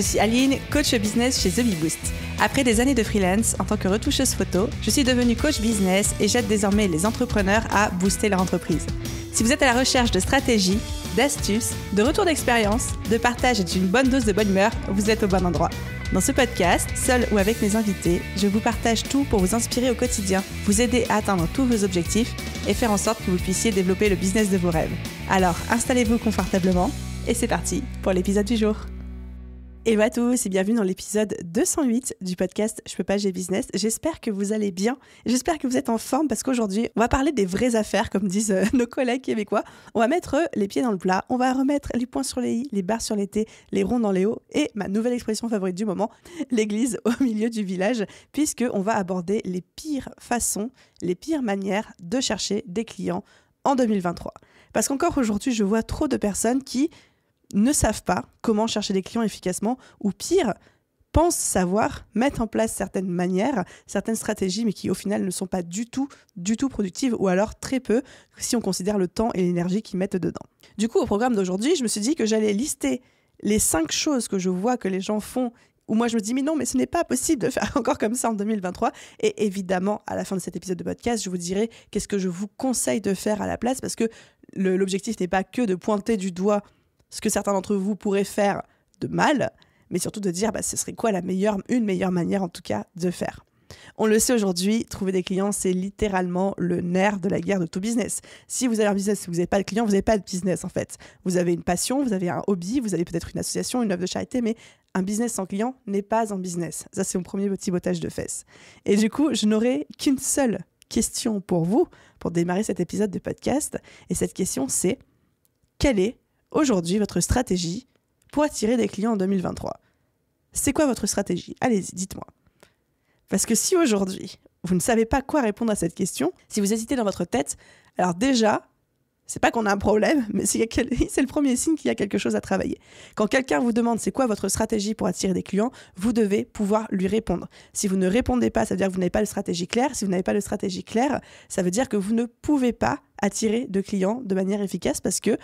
je suis Aline, coach business chez The Bee Boost. Après des années de freelance en tant que retoucheuse photo, je suis devenue coach business et j'aide désormais les entrepreneurs à booster leur entreprise. Si vous êtes à la recherche de stratégies, d'astuces, de retours d'expérience, de partage et d'une bonne dose de bonne humeur, vous êtes au bon endroit. Dans ce podcast, seul ou avec mes invités, je vous partage tout pour vous inspirer au quotidien, vous aider à atteindre tous vos objectifs et faire en sorte que vous puissiez développer le business de vos rêves. Alors, installez-vous confortablement et c'est parti pour l'épisode du jour. Hello à tous et bienvenue dans l'épisode 208 du podcast Je peux pas, j'ai business. J'espère que vous allez bien, j'espère que vous êtes en forme parce qu'aujourd'hui, on va parler des vraies affaires comme disent nos collègues québécois. On va mettre les pieds dans le plat, on va remettre les points sur les i, les barres sur les t, les ronds dans les hauts et ma nouvelle expression favorite du moment, l'église au milieu du village, puisqu'on va aborder les pires façons, les pires manières de chercher des clients en 2023. Parce qu'encore aujourd'hui, je vois trop de personnes qui ne savent pas comment chercher des clients efficacement ou pire, pensent savoir mettre en place certaines manières, certaines stratégies, mais qui au final ne sont pas du tout productives ou alors très peu si on considère le temps et l'énergie qu'ils mettent dedans. Du coup, au programme d'aujourd'hui, je me suis dit que j'allais lister les 5 choses que je vois que les gens font où moi je me dis mais non, mais ce n'est pas possible de faire encore comme ça en 2023. Et évidemment, à la fin de cet épisode de podcast, je vous dirai qu'est-ce que je vous conseille de faire à la place parce que l'objectif n'est pas que de pointer du doigt ce que certains d'entre vous pourraient faire de mal, mais surtout de dire ce serait quoi une meilleure manière en tout cas de faire. On le sait aujourd'hui, trouver des clients, c'est littéralement le nerf de la guerre de tout business. Si vous avez un business, si vous n'avez pas de clients, vous n'avez pas de business en fait. Vous avez une passion, vous avez un hobby, vous avez peut-être une association, une œuvre de charité, mais un business sans clients n'est pas un business. Ça, c'est mon premier petit bottage de fesses. Et du coup, je n'aurai qu'une seule question pour vous, pour démarrer cet épisode de podcast. Et cette question, c'est quelle est aujourd'hui votre stratégie pour attirer des clients en 2023? C'est quoi votre stratégie? Allez-y, dites-moi. Parce que si aujourd'hui, vous ne savez pas quoi répondre à cette question, si vous hésitez dans votre tête, alors déjà, c'est pas qu'on a un problème, mais c'est le premier signe qu'il y a quelque chose à travailler. Quand quelqu'un vous demande c'est quoi votre stratégie pour attirer des clients, vous devez pouvoir lui répondre. Si vous ne répondez pas, ça veut dire que vous n'avez pas de stratégie claire. Si vous n'avez pas de stratégie claire, ça veut dire que vous ne pouvez pas attirer de clients de manière efficace parce que,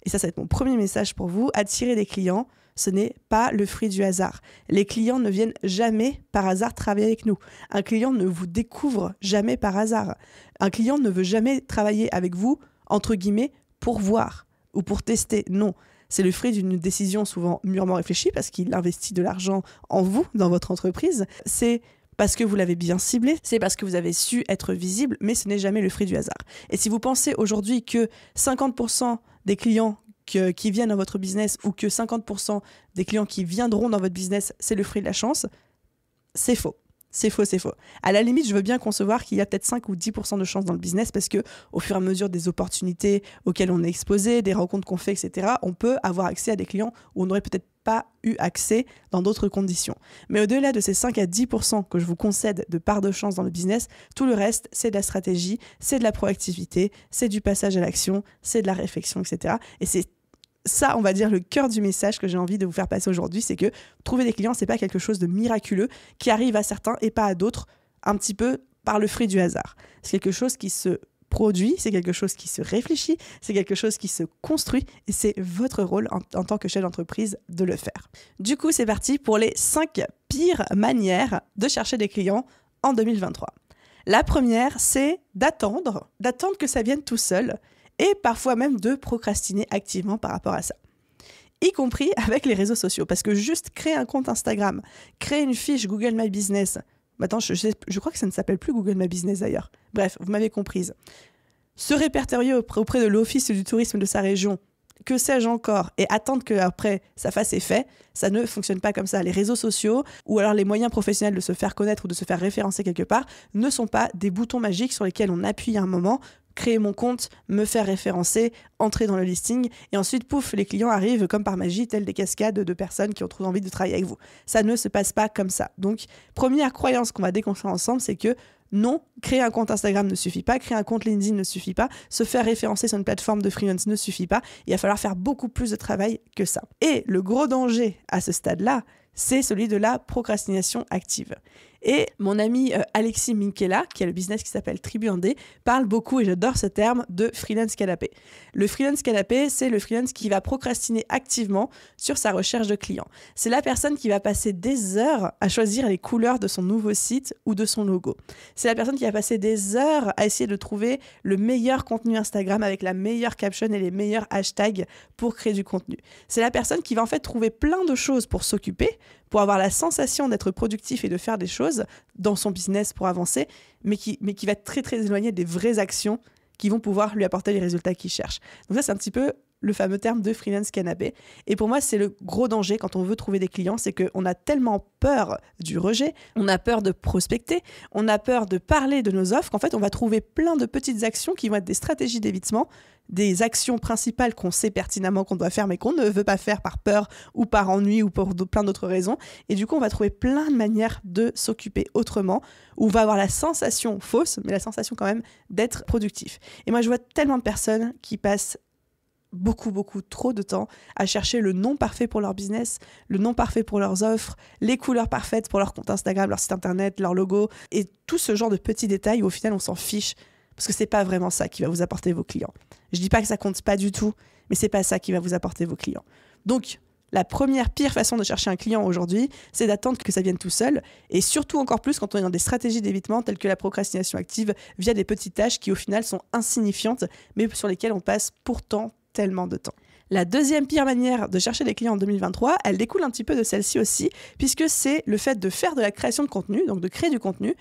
et ça va être mon premier message pour vous, attirer des clients, ce n'est pas le fruit du hasard. Les clients ne viennent jamais par hasard travailler avec nous. Un client ne vous découvre jamais par hasard. Un client ne veut jamais travailler avec vous, entre guillemets, pour voir ou pour tester. Non, c'est le fruit d'une décision souvent mûrement réfléchie parce qu'il investit de l'argent en vous, dans votre entreprise. C'est parce que vous l'avez bien ciblé, c'est parce que vous avez su être visible, mais ce n'est jamais le fruit du hasard. Et si vous pensez aujourd'hui que 50% des clients qui viennent dans votre business ou que 50% des clients qui viendront dans votre business, c'est le fruit de la chance, c'est faux. C'est faux. À la limite, je veux bien concevoir qu'il y a peut-être 5 ou 10% de chance dans le business parce que au fur et à mesure des opportunités auxquelles on est exposé, des rencontres qu'on fait, etc., on peut avoir accès à des clients où on n'aurait peut-être pas eu accès dans d'autres conditions. Mais au-delà de ces 5 à 10% que je vous concède de part de chance dans le business, tout le reste, c'est de la stratégie, c'est de la proactivité, c'est du passage à l'action, c'est de la réflexion, etc. Et c'est ça, on va dire, le cœur du message que j'ai envie de vous faire passer aujourd'hui, c'est que trouver des clients, c'est pas quelque chose de miraculeux qui arrive à certains et pas à d'autres, un petit peu par le fruit du hasard. C'est quelque chose qui se produit, c'est quelque chose qui se réfléchit, c'est quelque chose qui se construit et c'est votre rôle en tant que chef d'entreprise de le faire. Du coup, c'est parti pour les 5 pires manières de chercher des clients en 2023. La première, c'est d'attendre que ça vienne tout seul et parfois même de procrastiner activement par rapport à ça. Y compris avec les réseaux sociaux. Parce que juste créer un compte Instagram, créer une fiche Google My Business, maintenant je crois que ça ne s'appelle plus Google My Business d'ailleurs. Bref, vous m'avez comprise. Se répertorier auprès de l'Office du tourisme de sa région, que sais-je encore, et attendre qu'après ça fasse effet, ça ne fonctionne pas comme ça. Les réseaux sociaux ou alors les moyens professionnels de se faire connaître ou de se faire référencer quelque part ne sont pas des boutons magiques sur lesquels on appuie à un moment, créer mon compte, me faire référencer, entrer dans le listing et ensuite, pouf, les clients arrivent comme par magie, telles des cascades de personnes qui ont trop envie de travailler avec vous. Ça ne se passe pas comme ça. Donc, première croyance qu'on va déconstruire ensemble, c'est que non, créer un compte Instagram ne suffit pas, créer un compte LinkedIn ne suffit pas, se faire référencer sur une plateforme de freelance ne suffit pas, il va falloir faire beaucoup plus de travail que ça. Et le gros danger à ce stade-là, c'est celui de la procrastination active. Et mon ami Alexis Minchella, qui a le business qui s'appelle Tribu Indé, parle beaucoup, et j'adore ce terme, de freelance canapé. Le freelance canapé, c'est le freelance qui va procrastiner activement sur sa recherche de clients. C'est la personne qui va passer des heures à choisir les couleurs de son nouveau site ou de son logo. C'est la personne qui va passer des heures à essayer de trouver le meilleur contenu Instagram avec la meilleure caption et les meilleurs hashtags pour créer du contenu. C'est la personne qui va en fait trouver plein de choses pour s'occuper, pour avoir la sensation d'être productif et de faire des choses dans son business pour avancer, mais qui va être très très éloigné des vraies actions qui vont pouvoir lui apporter les résultats qu'il cherche. Donc ça, c'est un petit peu le fameux terme de freelance canapé. Et pour moi, c'est le gros danger quand on veut trouver des clients, c'est qu'on a tellement peur du rejet, on a peur de prospecter, on a peur de parler de nos offres, qu'en fait, on va trouver plein de petites actions qui vont être des stratégies d'évitement, des actions principales qu'on sait pertinemment qu'on doit faire, mais qu'on ne veut pas faire par peur ou par ennui ou pour plein d'autres raisons. Et du coup, on va trouver plein de manières de s'occuper autrement, où on va avoir la sensation fausse, mais la sensation quand même d'être productif. Et moi, je vois tellement de personnes qui passent beaucoup trop de temps à chercher le nom parfait pour leur business, le nom parfait pour leurs offres, les couleurs parfaites pour leur compte Instagram, leur site internet, leur logo, et tout ce genre de petits détails où au final on s'en fiche, parce que c'est pas vraiment ça qui va vous apporter vos clients. Je dis pas que ça compte pas du tout, mais c'est pas ça qui va vous apporter vos clients. Donc, la pire façon de chercher un client aujourd'hui, c'est d'attendre que ça vienne tout seul, et surtout encore plus quand on est dans des stratégies d'évitement telles que la procrastination active via des petites tâches qui au final sont insignifiantes, mais sur lesquelles on passe pourtant tellement de temps. La deuxième pire manière de chercher des clients en 2023, elle découle un petit peu de celle-ci aussi, puisque c'est le fait de faire de la création de contenu, donc de créer du contenu,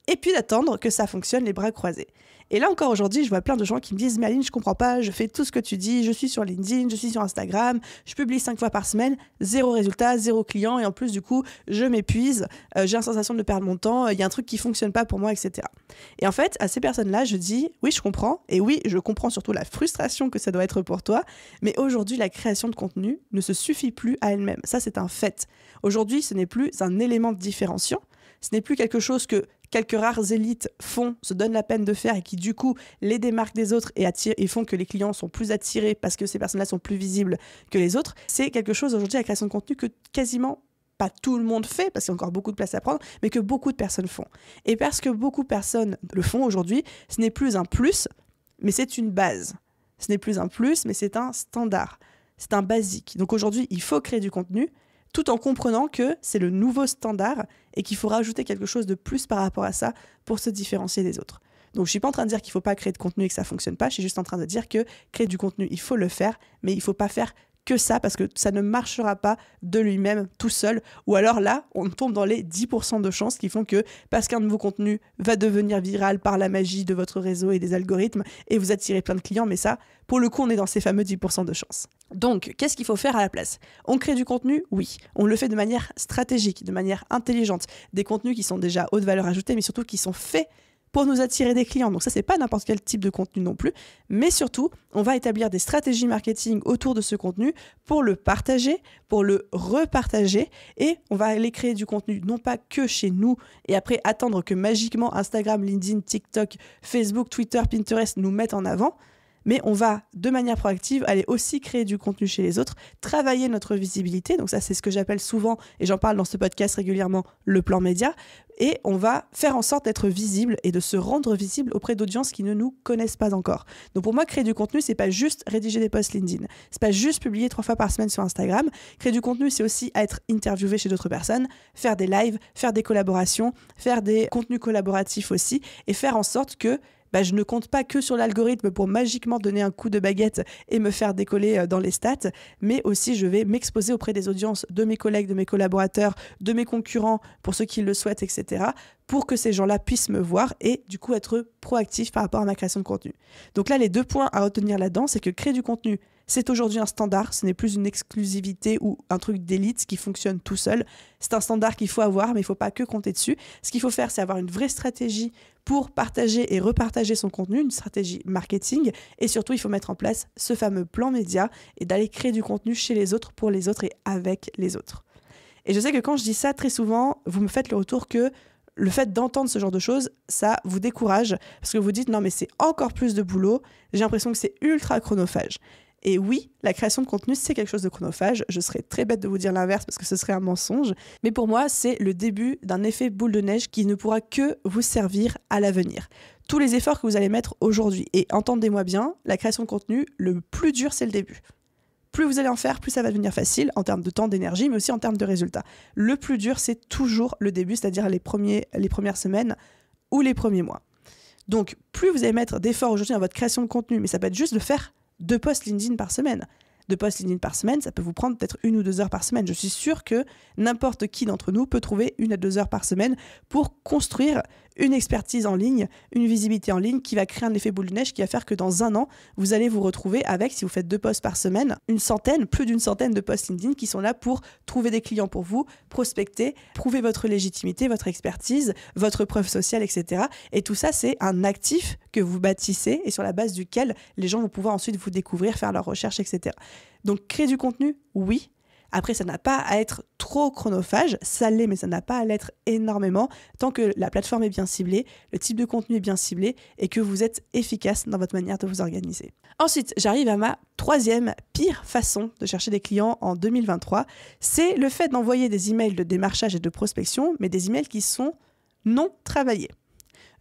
et puis d'attendre que ça fonctionne les bras croisés. Et là encore aujourd'hui, je vois plein de gens qui me disent « Mais Aline, je comprends pas, je fais tout ce que tu dis, je suis sur LinkedIn, je suis sur Instagram, je publie 5 fois par semaine, 0 résultat, 0 client, et en plus du coup, je m'épuise, j'ai la sensation de perdre mon temps, il y a un truc qui fonctionne pas pour moi, etc. » Et en fait, à ces personnes-là, je dis « Oui, je comprends, et oui, je comprends surtout la frustration que ça doit être pour toi, mais aujourd'hui, la création de contenu ne se suffit plus à elle-même. Ça, c'est un fait. Aujourd'hui, ce n'est plus un élément différenciant, ce n'est plus quelque chose que quelques rares élites se donnent la peine de faire et qui du coup les démarquent des autres et font que les clients sont plus attirés parce que ces personnes-là sont plus visibles que les autres. C'est quelque chose aujourd'hui, la création de contenu, que quasiment pas tout le monde fait, parce qu'il y a encore beaucoup de place à prendre, mais que beaucoup de personnes font. Et parce que beaucoup de personnes le font aujourd'hui, ce n'est plus un plus, mais c'est une base. Ce n'est plus un plus, mais c'est un standard. C'est un basique. Donc aujourd'hui, il faut créer du contenu, tout en comprenant que c'est le nouveau standard et qu'il faut rajouter quelque chose de plus par rapport à ça pour se différencier des autres. Donc je ne suis pas en train de dire qu'il ne faut pas créer de contenu et que ça ne fonctionne pas, je suis juste en train de dire que créer du contenu, il faut le faire, mais il ne faut pas faire que ça, parce que ça ne marchera pas de lui-même tout seul, ou alors là, on tombe dans les 10% de chances qui font que, parce qu'un nouveau contenu va devenir viral par la magie de votre réseau et des algorithmes, et vous attirez plein de clients, mais ça, pour le coup, on est dans ces fameux 10% de chances. Donc, qu'est-ce qu'il faut faire à la place ? On crée du contenu ? Oui. On le fait de manière stratégique, de manière intelligente, des contenus qui sont déjà haute valeur ajoutée, mais surtout qui sont faits pour nous attirer des clients. Donc ça, c'est pas n'importe quel type de contenu non plus, mais surtout, on va établir des stratégies marketing autour de ce contenu pour le partager, pour le repartager, et on va aller créer du contenu non pas que chez nous et après attendre que magiquement Instagram, LinkedIn, TikTok, Facebook, Twitter, Pinterest nous mettent en avant, mais on va, de manière proactive, aller aussi créer du contenu chez les autres, travailler notre visibilité. Donc ça, c'est ce que j'appelle souvent, et j'en parle dans ce podcast régulièrement, le plan média. Et on va faire en sorte d'être visible et de se rendre visible auprès d'audiences qui ne nous connaissent pas encore. Donc pour moi, créer du contenu, c'est pas juste rédiger des posts LinkedIn. C'est pas juste publier 3 fois par semaine sur Instagram. Créer du contenu, c'est aussi être interviewé chez d'autres personnes, faire des lives, faire des collaborations, faire des contenus collaboratifs aussi, et faire en sorte que je ne compte pas que sur l'algorithme pour magiquement donner un coup de baguette et me faire décoller dans les stats, mais aussi je vais m'exposer auprès des audiences de mes collègues, de mes collaborateurs, de mes concurrents, pour ceux qui le souhaitent, etc., pour que ces gens-là puissent me voir et du coup être proactifs par rapport à ma création de contenu. Donc là, les 2 points à retenir là-dedans, c'est que créer du contenu, c'est aujourd'hui un standard, ce n'est plus une exclusivité ou un truc d'élite qui fonctionne tout seul. C'est un standard qu'il faut avoir, mais il ne faut pas que compter dessus. Ce qu'il faut faire, c'est avoir une vraie stratégie pour partager et repartager son contenu, une stratégie marketing. Et surtout, il faut mettre en place ce fameux plan média et d'aller créer du contenu chez les autres, pour les autres et avec les autres. Et je sais que quand je dis ça, très souvent, vous me faites le retour que le fait d'entendre ce genre de choses, ça vous décourage parce que vous dites « Non, mais c'est encore plus de boulot, j'ai l'impression que c'est ultra chronophage ». Et oui, la création de contenu, c'est quelque chose de chronophage. Je serais très bête de vous dire l'inverse parce que ce serait un mensonge. Mais pour moi, c'est le début d'un effet boule de neige qui ne pourra que vous servir à l'avenir. Tous les efforts que vous allez mettre aujourd'hui, et entendez-moi bien, la création de contenu, le plus dur, c'est le début. Plus vous allez en faire, plus ça va devenir facile en termes de temps, d'énergie, mais aussi en termes de résultats. Le plus dur, c'est toujours le début, c'est-à-dire les premières semaines ou les premiers mois. Donc, plus vous allez mettre d'efforts aujourd'hui dans votre création de contenu, mais ça peut être juste de faire 2 posts LinkedIn par semaine. 2 posts LinkedIn par semaine, ça peut vous prendre peut-être 1 ou 2 heures par semaine. Je suis sûre que n'importe qui d'entre nous peut trouver 1 à 2 heures par semaine pour construire une expertise en ligne, une visibilité en ligne qui va créer un effet boule de neige qui va faire que dans 1 an, vous allez vous retrouver avec, si vous faites 2 posts par semaine, plus d'une centaine de posts LinkedIn qui sont là pour trouver des clients pour vous, prospecter, prouver votre légitimité, votre expertise, votre preuve sociale, etc. Et tout ça, c'est un actif que vous bâtissez et sur la base duquel les gens vont pouvoir ensuite vous découvrir, faire leurs recherches, etc. Donc, créer du contenu, oui. Après, ça n'a pas à être trop chronophage, ça l'est, mais ça n'a pas à l'être énormément, tant que la plateforme est bien ciblée, le type de contenu est bien ciblé et que vous êtes efficace dans votre manière de vous organiser. Ensuite, j'arrive à ma 3e pire façon de chercher des clients en 2023, c'est le fait d'envoyer des emails de démarchage et de prospection, mais des emails qui sont non travaillés.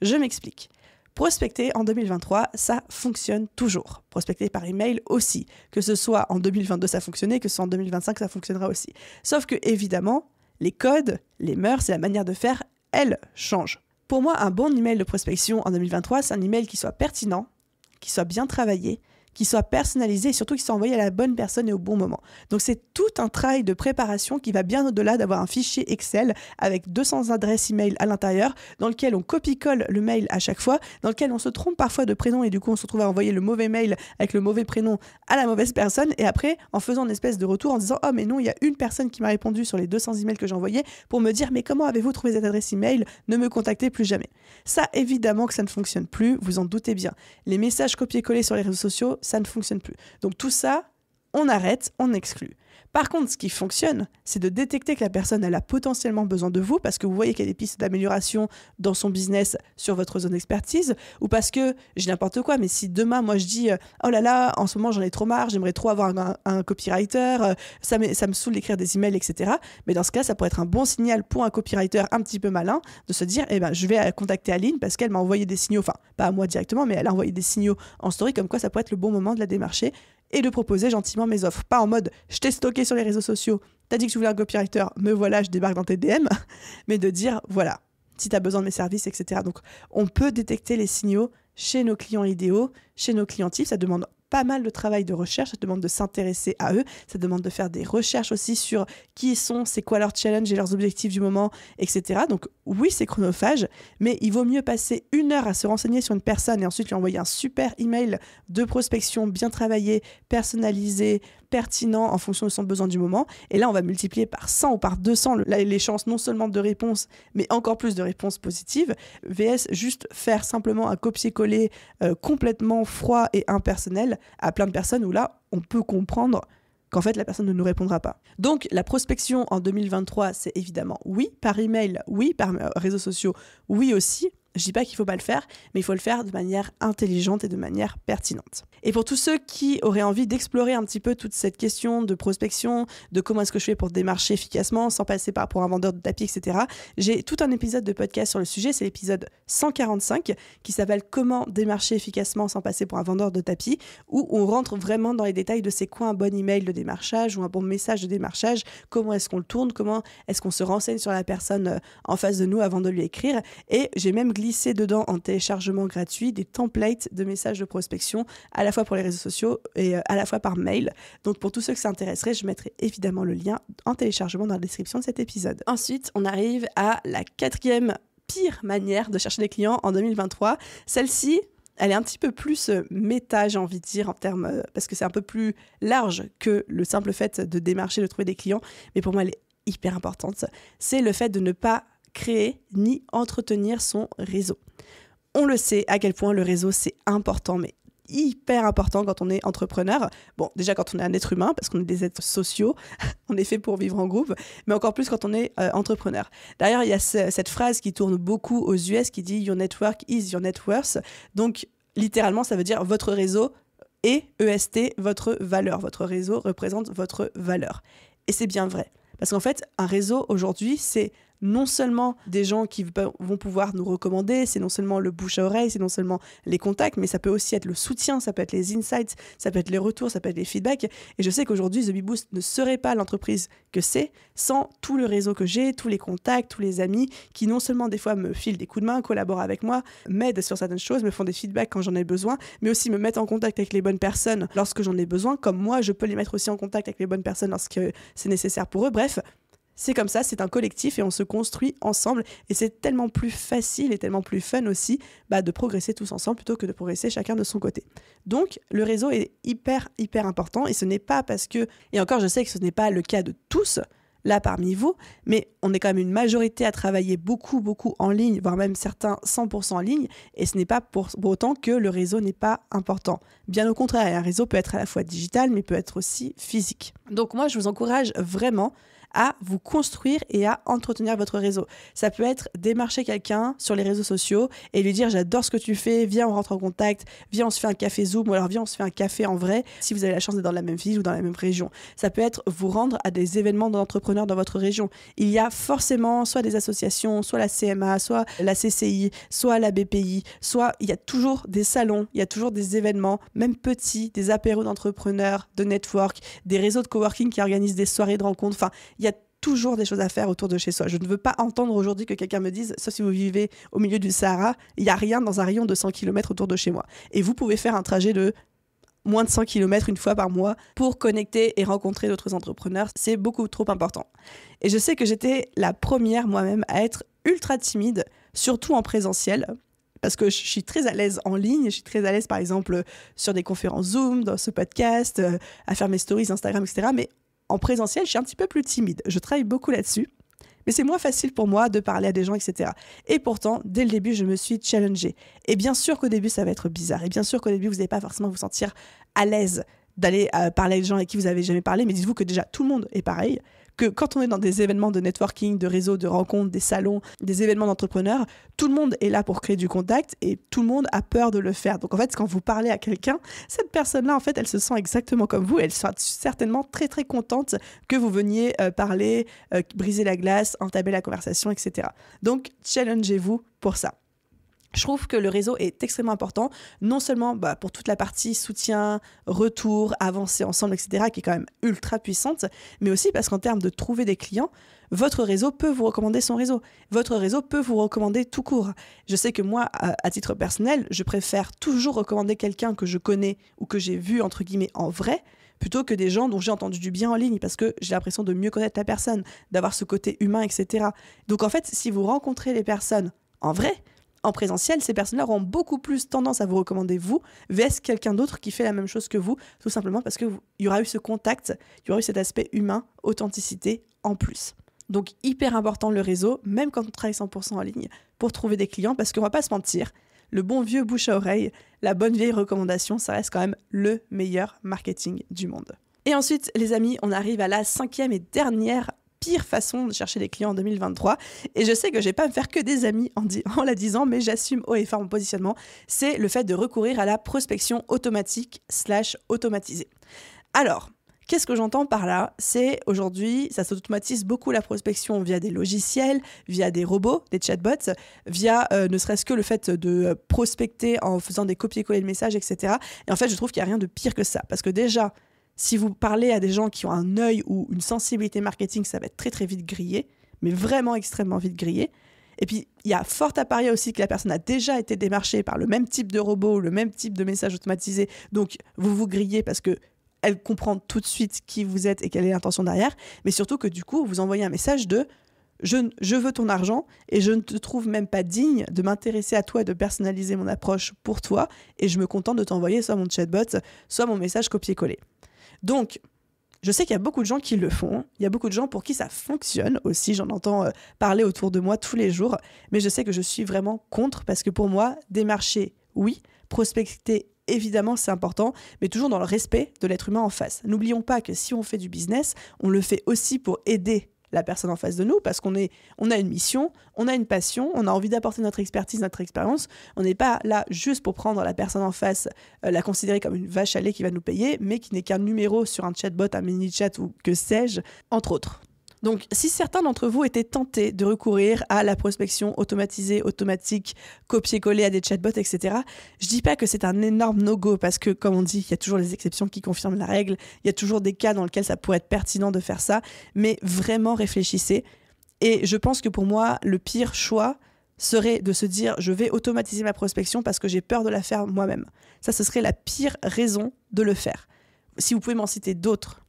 Je m'explique. Prospecter en 2023, ça fonctionne toujours. Prospecter par email aussi. Que ce soit en 2022, ça fonctionnait, que ce soit en 2025, ça fonctionnera aussi. Sauf que, évidemment, les codes, les mœurs et la manière de faire, elles changent. Pour moi, un bon email de prospection en 2023, c'est un email qui soit pertinent, qui soit bien travaillé, qui soit personnalisé et surtout qui soit envoyé à la bonne personne et au bon moment. Donc c'est tout un travail de préparation qui va bien au-delà d'avoir un fichier Excel avec 200 adresses email à l'intérieur dans lequel on copie-colle le mail à chaque fois, dans lequel on se trompe parfois de prénom et du coup on se retrouve à envoyer le mauvais mail avec le mauvais prénom à la mauvaise personne et après en faisant une espèce de retour en disant « Oh mais non, il y a une personne qui m'a répondu sur les 200 emails que j'ai envoyés pour me dire « Mais comment avez-vous trouvé cette adresse email ? Ne me contactez plus jamais. » Ça, évidemment que ça ne fonctionne plus, vous en doutez bien. Les messages copiés-collés sur les réseaux sociaux, ça ne fonctionne plus. Donc tout ça, on arrête, on exclut. Par contre, ce qui fonctionne, c'est de détecter que la personne elle a potentiellement besoin de vous parce que vous voyez qu'il y a des pistes d'amélioration dans son business sur votre zone d'expertise ou parce que, j'ai n'importe quoi, mais si demain, moi je dis « Oh là là, en ce moment j'en ai trop marre, j'aimerais trop avoir un copywriter, ça me saoule d'écrire des emails, etc. » Mais dans ce cas, ça pourrait être un bon signal pour un copywriter un petit peu malin de se dire « Eh ben, je vais contacter Aline parce qu'elle m'a envoyé des signaux, enfin, pas à moi directement, mais elle a envoyé des signaux en story comme quoi ça pourrait être le bon moment de la démarcher. » et de proposer gentiment mes offres. Pas en mode « je t'ai stocké sur les réseaux sociaux, t'as dit que tu voulais un copywriter, me voilà, je débarque dans tes DM », mais de dire « voilà, si t'as besoin de mes services, etc. » Donc, on peut détecter les signaux chez nos clients idéaux, chez nos clients types. Ça demande pas mal de travail de recherche, ça demande de s'intéresser à eux, ça demande de faire des recherches aussi sur qui ils sont, c'est quoi leur challenge et leurs objectifs du moment, etc. Donc oui, c'est chronophage, mais il vaut mieux passer 1 heure à se renseigner sur une personne et ensuite lui envoyer un super email de prospection bien travaillé, personnalisé, pertinent en fonction de son besoin du moment. Et là, on va multiplier par 100 ou par 200 les chances non seulement de réponses, mais encore plus de réponses positives. VS, juste faire simplement un copier-coller complètement froid et impersonnel à plein de personnes où là, on peut comprendre qu'en fait, la personne ne nous répondra pas. Donc, la prospection en 2023, c'est évidemment oui, par email, oui, par réseaux sociaux, oui aussi. Je dis pas qu'il faut pas le faire, mais il faut le faire de manière intelligente et de manière pertinente. Et pour tous ceux qui auraient envie d'explorer un petit peu toute cette question de prospection, de comment est-ce que je fais pour démarcher efficacement sans passer pour un vendeur de tapis, etc., j'ai tout un épisode de podcast sur le sujet, c'est l'épisode 145 qui s'appelle « Comment démarcher efficacement sans passer pour un vendeur de tapis » où on rentre vraiment dans les détails de c'est quoi un bon email de démarchage ou un bon message de démarchage, comment est-ce qu'on le tourne, comment est-ce qu'on se renseigne sur la personne en face de nous avant de lui écrire. Et j'ai même glissé dedans en téléchargement gratuit des templates de messages de prospection à la fois pour les réseaux sociaux et à la fois par mail. Donc pour tous ceux que ça intéresserait, je mettrai évidemment le lien en téléchargement dans la description de cet épisode. Ensuite, on arrive à la 4e pire manière de chercher des clients en 2023. Celle-ci, elle est un petit peu plus méta, j'ai envie de dire, en termes, parce que c'est un peu plus large que le simple fait de démarcher, de trouver des clients. Mais pour moi, elle est hyper importante. C'est le fait de ne pas créer ni entretenir son réseau. On le sait à quel point le réseau c'est important, mais hyper important quand on est entrepreneur. Bon, déjà quand on est un être humain, parce qu'on est des êtres sociaux, on est fait pour vivre en groupe, mais encore plus quand on est entrepreneur. D'ailleurs, il y a cette phrase qui tourne beaucoup aux US qui dit « Your network is your net worth ». Donc, littéralement, ça veut dire « Votre réseau et EST, votre valeur. Votre réseau représente votre valeur. Et c'est bien vrai. Parce qu'en fait, un réseau aujourd'hui, c'est non seulement des gens qui vont pouvoir nous recommander, c'est non seulement le bouche à oreille, c'est non seulement les contacts, mais ça peut aussi être le soutien, ça peut être les insights, ça peut être les retours, ça peut être les feedbacks. Et je sais qu'aujourd'hui, The Bee Boost ne serait pas l'entreprise que c'est sans tout le réseau que j'ai, tous les contacts, tous les amis qui non seulement des fois me filent des coups de main, collaborent avec moi, m'aident sur certaines choses, me font des feedbacks quand j'en ai besoin, mais aussi me mettent en contact avec les bonnes personnes lorsque j'en ai besoin, comme moi, je peux les mettre aussi en contact avec les bonnes personnes lorsque c'est nécessaire pour eux. Bref, c'est comme ça, c'est un collectif et on se construit ensemble et c'est tellement plus facile et tellement plus fun aussi de progresser tous ensemble plutôt que de progresser chacun de son côté. Donc le réseau est hyper important et ce n'est pas parce que, et encore je sais que ce n'est pas le cas de tous là parmi vous, mais on est quand même une majorité à travailler beaucoup en ligne, voire même certains 100% en ligne, et ce n'est pas pour autant que le réseau n'est pas important. Bien au contraire, un réseau peut être à la fois digital mais peut être aussi physique. Donc moi je vous encourage vraiment à vous construire et à entretenir votre réseau. Ça peut être démarcher quelqu'un sur les réseaux sociaux et lui dire « j'adore ce que tu fais, viens on rentre en contact, viens on se fait un café Zoom ou alors viens on se fait un café en vrai si vous avez la chance d'être dans la même ville ou dans la même région ». Ça peut être vous rendre à des événements d'entrepreneurs dans votre région. Il y a forcément soit des associations, soit la CMA, soit la CCI, soit la BPI, soit il y a toujours des salons, il y a toujours des événements, même petits, des apéros d'entrepreneurs, de network, des réseaux de coworking qui organisent des soirées de rencontres. Enfin, il y a toujours des choses à faire autour de chez soi. Je ne veux pas entendre aujourd'hui que quelqu'un me dise, sauf si vous vivez au milieu du Sahara, il n'y a rien dans un rayon de 100 km autour de chez moi. Et vous pouvez faire un trajet de moins de 100 km une fois par mois pour connecter et rencontrer d'autres entrepreneurs. C'est beaucoup trop important. Et je sais que j'étais la première moi-même à être ultra timide, surtout en présentiel. Parce que je suis très à l'aise en ligne, je suis très à l'aise par exemple sur des conférences Zoom, dans ce podcast, à faire mes stories Instagram, etc. Mais en présentiel, je suis un petit peu plus timide. Je travaille beaucoup là-dessus, mais c'est moins facile pour moi de parler à des gens, etc. Et pourtant, dès le début, je me suis challengée. Et bien sûr qu'au début, ça va être bizarre. Et bien sûr qu'au début, vous n'allez pas forcément vous sentir à l'aise d'aller parler à des gens avec qui vous n'avez jamais parlé. Mais dites-vous que déjà, tout le monde est pareil. Que quand on est dans des événements de networking, de réseaux, de rencontres, des salons, des événements d'entrepreneurs, tout le monde est là pour créer du contact et tout le monde a peur de le faire. Donc en fait, quand vous parlez à quelqu'un, cette personne-là, en fait, elle se sent exactement comme vous. Elle sera certainement très contente que vous veniez parler, briser la glace, entamer la conversation, etc. Donc, challengez-vous pour ça. Je trouve que le réseau est extrêmement important, non seulement pour toute la partie soutien, retour, avancer ensemble, etc., qui est quand même ultra puissante, mais aussi parce qu'en termes de trouver des clients, votre réseau peut vous recommander son réseau. Votre réseau peut vous recommander tout court. Je sais que moi, à titre personnel, je préfère toujours recommander quelqu'un que je connais ou que j'ai vu, entre guillemets, en vrai, plutôt que des gens dont j'ai entendu du bien en ligne, parce que j'ai l'impression de mieux connaître la personne, d'avoir ce côté humain, etc. Donc en fait, si vous rencontrez les personnes en vrai, en présentiel, ces personnes-là auront beaucoup plus tendance à vous recommander vous, vs quelqu'un d'autre qui fait la même chose que vous, tout simplement parce qu'il y aura eu ce contact, il y aura eu cet aspect humain, authenticité en plus. Donc hyper important le réseau, même quand on travaille 100% en ligne, pour trouver des clients, parce qu'on va pas se mentir, le bon vieux bouche à oreille, la bonne vieille recommandation, ça reste quand même le meilleur marketing du monde. Et ensuite, les amis, on arrive à la 5e et dernière pire façon de chercher des clients en 2023. Et je sais que je vais pas me faire que des amis en la disant, mais j'assume haut et fort mon positionnement. C'est le fait de recourir à la prospection automatique / automatisée. Alors, qu'est-ce que j'entends par là ? C'est aujourd'hui, ça s'automatise beaucoup la prospection via des logiciels, via des robots, des chatbots, via ne serait-ce que le fait de prospecter en faisant des copier-coller de messages, etc. Et en fait, je trouve qu'il n'y a rien de pire que ça. Parce que déjà, si vous parlez à des gens qui ont un œil ou une sensibilité marketing, ça va être très vite grillé, mais vraiment extrêmement vite grillé. Et puis, il y a fort à parier aussi que la personne a déjà été démarchée par le même type de robot, le même type de message automatisé. Donc, vous vous grillez parce qu'elle comprend tout de suite qui vous êtes et quelle est l'intention derrière. Mais surtout que du coup, vous envoyez un message de « je veux ton argent et je ne te trouve même pas digne de m'intéresser à toi et de personnaliser mon approche pour toi. Et je me contente de t'envoyer soit mon chatbot, soit mon message copier-coller. » Donc, je sais qu'il y a beaucoup de gens qui le font. Il y a beaucoup de gens pour qui ça fonctionne aussi. J'en entends parler autour de moi tous les jours. Mais je sais que je suis vraiment contre parce que pour moi, démarcher, oui. Prospecter, évidemment, c'est important. Mais toujours dans le respect de l'être humain en face. N'oublions pas que si on fait du business, on le fait aussi pour aider la personne en face de nous parce qu'on a une mission, on a une passion, on a envie d'apporter notre expertise, notre expérience. On n'est pas là juste pour prendre la personne en face, la considérer comme une vache à lait qui va nous payer, mais qui n'est qu'un numéro sur un chatbot, un mini-chat ou que sais-je, entre autres. Donc, si certains d'entre vous étaient tentés de recourir à la prospection automatisée, automatique, copier-coller à des chatbots, etc., je dis pas que c'est un énorme no-go parce que, comme on dit, il y a toujours les exceptions qui confirment la règle, il y a toujours des cas dans lesquels ça pourrait être pertinent de faire ça, mais vraiment réfléchissez. Et je pense que pour moi, le pire choix serait de se dire je vais automatiser ma prospection parce que j'ai peur de la faire moi-même. Ça, ce serait la pire raison de le faire. Si vous pouvez m'en citer d'autres,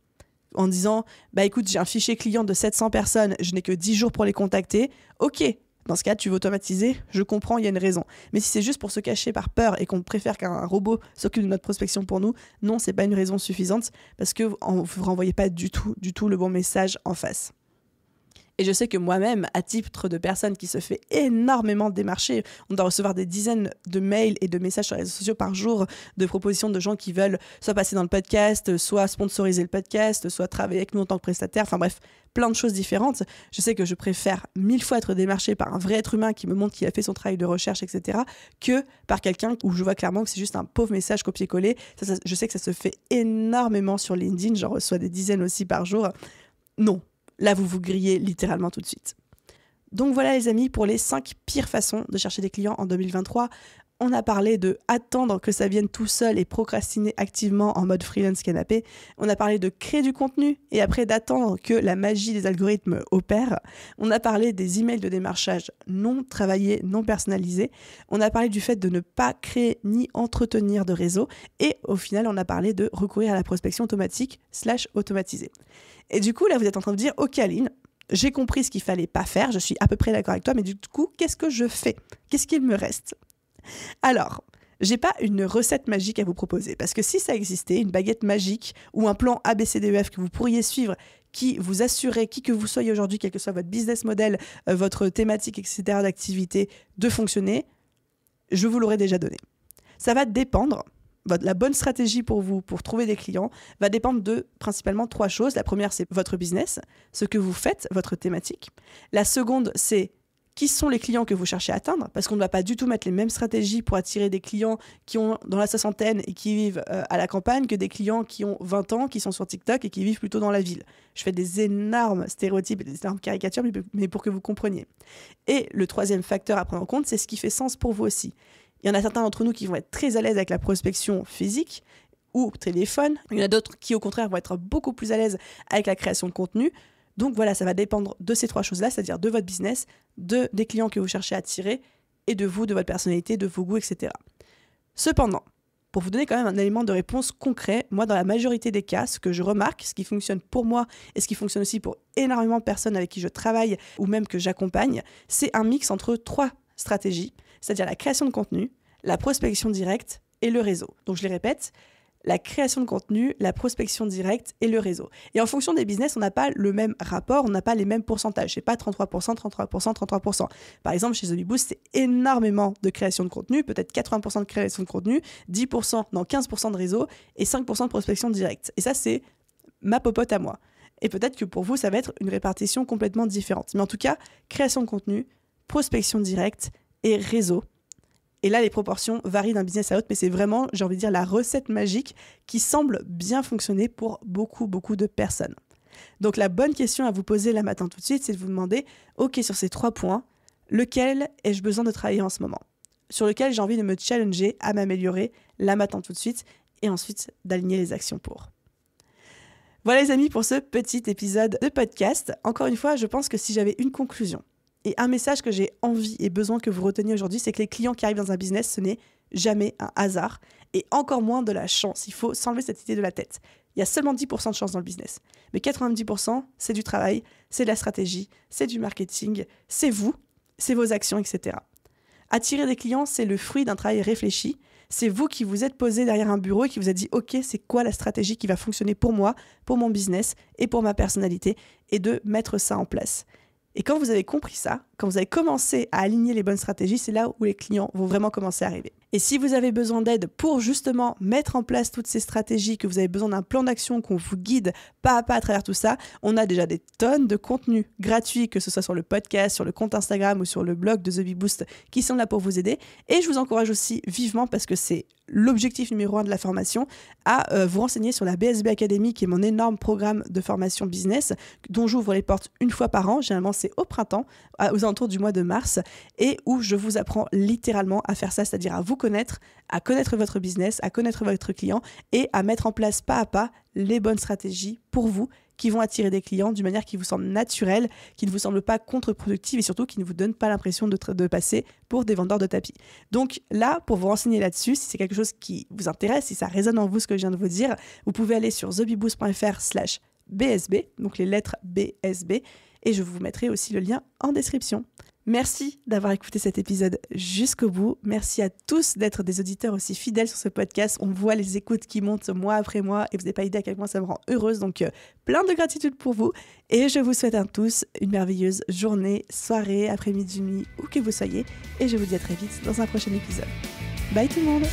en disant écoute, j'ai un fichier client de 700 personnes, je n'ai que 10 jours pour les contacter, ok, dans ce cas tu veux automatiser, je comprends, il y a une raison. Mais si c'est juste pour se cacher par peur et qu'on préfère qu'un robot s'occupe de notre prospection pour nous, non, c'est pas une raison suffisante parce que vous ne renvoyez pas du tout le bon message en face. Et je sais que moi-même, à titre de personne qui se fait énormément démarcher, on doit recevoir des dizaines de mails et de messages sur les réseaux sociaux par jour de propositions de gens qui veulent soit passer dans le podcast, soit sponsoriser le podcast, soit travailler avec nous en tant que prestataire, enfin bref, plein de choses différentes. Je sais que je préfère 1000 fois être démarché par un vrai être humain qui me montre qu'il a fait son travail de recherche, etc., que par quelqu'un où je vois clairement que c'est juste un pauvre message copié-collé. Je sais que ça se fait énormément sur LinkedIn, j'en reçois des dizaines aussi par jour. Non. Là, vous vous grillez littéralement tout de suite. Donc voilà les amis, pour les 5 pires façons de chercher des clients en 2023. On a parlé de attendre que ça vienne tout seul et procrastiner activement en mode freelance canapé. On a parlé de créer du contenu et après d'attendre que la magie des algorithmes opère. On a parlé des emails de démarchage non travaillés, non personnalisés. On a parlé du fait de ne pas créer ni entretenir de réseau. Et au final, on a parlé de recourir à la prospection automatique / automatisée. Et du coup, là, vous êtes en train de dire « Ok Aline, j'ai compris ce qu'il fallait pas faire, je suis à peu près d'accord avec toi, mais du coup, qu'est-ce que je fais? Qu'est-ce qu'il me reste ?» Alors, j'ai pas une recette magique à vous proposer, parce que si ça existait, une baguette magique ou un plan ABCDEF que vous pourriez suivre qui vous assurait, qui que vous soyez aujourd'hui, quel que soit votre business model, votre thématique, etc. d'activité, de fonctionner, je vous l'aurais déjà donné. Ça va dépendre. La bonne stratégie pour vous, pour trouver des clients, va dépendre de principalement 3 choses. La première, c'est votre business, ce que vous faites, votre thématique. La seconde, c'est qui sont les clients que vous cherchez à atteindre, parce qu'on ne va pas du tout mettre les mêmes stratégies pour attirer des clients qui ont dans la soixantaine et qui vivent à la campagne que des clients qui ont 20 ans, qui sont sur TikTok et qui vivent plutôt dans la ville. Je fais des énormes stéréotypes et des énormes caricatures, mais pour que vous compreniez. Et le troisième facteur à prendre en compte, c'est ce qui fait sens pour vous aussi. Il y en a certains d'entre nous qui vont être très à l'aise avec la prospection physique ou téléphone. Il y en a d'autres qui, au contraire, vont être beaucoup plus à l'aise avec la création de contenu. Donc voilà, ça va dépendre de ces 3 choses-là, c'est-à-dire de votre business, des clients que vous cherchez à attirer et de vous, de votre personnalité, de vos goûts, etc. Cependant, pour vous donner quand même un élément de réponse concret, moi, dans la majorité des cas, ce que je remarque, ce qui fonctionne pour moi et ce qui fonctionne aussi pour énormément de personnes avec qui je travaille ou même que j'accompagne, c'est un mix entre 3 stratégies, c'est-à-dire la création de contenu, la prospection directe et le réseau. Donc je les répète, la création de contenu, la prospection directe et le réseau. Et en fonction des business, on n'a pas le même rapport, on n'a pas les mêmes pourcentages. C'est pas 33%, 33%, 33%. Par exemple, chez The Big Boost, c'est énormément de création de contenu, peut-être 80% de création de contenu, 15% de réseau et 5% de prospection directe. Et ça, c'est ma popote à moi. Et peut-être que pour vous, ça va être une répartition complètement différente. Mais en tout cas, création de contenu, prospection directe et réseau. Et là, les proportions varient d'un business à l'autre, mais c'est vraiment, j'ai envie de dire, la recette magique qui semble bien fonctionner pour beaucoup de personnes. Donc la bonne question à vous poser là maintenant tout de suite, c'est de vous demander, ok, sur ces 3 points, lequel ai-je besoin de travailler en ce moment? Sur lequel j'ai envie de me challenger à m'améliorer là maintenant tout de suite, et ensuite d'aligner les actions pour. Voilà les amis pour ce petit épisode de podcast. Encore une fois, je pense que si j'avais une conclusion, et un message que j'ai envie et besoin que vous reteniez aujourd'hui, c'est que les clients qui arrivent dans un business, ce n'est jamais un hasard et encore moins de la chance. Il faut s'enlever cette idée de la tête. Il y a seulement 10% de chance dans le business. Mais 90%, c'est du travail, c'est de la stratégie, c'est du marketing, c'est vous, c'est vos actions, etc. Attirer des clients, c'est le fruit d'un travail réfléchi. C'est vous qui vous êtes posé derrière un bureau et qui vous êtes dit « Ok, c'est quoi la stratégie qui va fonctionner pour moi, pour mon business et pour ma personnalité ?» et de mettre ça en place. Et quand vous avez compris ça, quand vous avez commencé à aligner les bonnes stratégies, c'est là où les clients vont vraiment commencer à arriver. Et si vous avez besoin d'aide pour justement mettre en place toutes ces stratégies, que vous avez besoin d'un plan d'action, qu'on vous guide pas à pas à travers tout ça, on a déjà des tonnes de contenus gratuits, que ce soit sur le podcast, sur le compte Instagram ou sur le blog de The Bee Boost, qui sont là pour vous aider. Et je vous encourage aussi vivement, parce que c'est l'objectif numéro 1 de la formation, à vous renseigner sur la BSB Academy, qui est mon énorme programme de formation business, dont j'ouvre les portes une fois par an. Généralement, c'est au printemps, aux alentours du mois de mars, et où je vous apprends littéralement à faire ça, c'est-à-dire à vous connaître, à connaître votre business, à connaître votre client et à mettre en place pas à pas les bonnes stratégies pour vous qui vont attirer des clients d'une manière qui vous semble naturelle, qui ne vous semble pas contre-productive et surtout qui ne vous donne pas l'impression de passer pour des vendeurs de tapis. Donc là, pour vous renseigner là-dessus, si c'est quelque chose qui vous intéresse, si ça résonne en vous ce que je viens de vous dire, vous pouvez aller sur thebeeboost.fr/BSB, donc les lettres BSB, et je vous mettrai aussi le lien en description. Merci d'avoir écouté cet épisode jusqu'au bout. Merci à tous d'être des auditeurs aussi fidèles sur ce podcast. On voit les écoutes qui montent mois après mois et vous n'avez pas idée à quel point ça me rend heureuse. Donc, plein de gratitude pour vous. Et je vous souhaite à tous une merveilleuse journée, soirée, après-midi, nuit, où que vous soyez. Et je vous dis à très vite dans un prochain épisode. Bye tout le monde!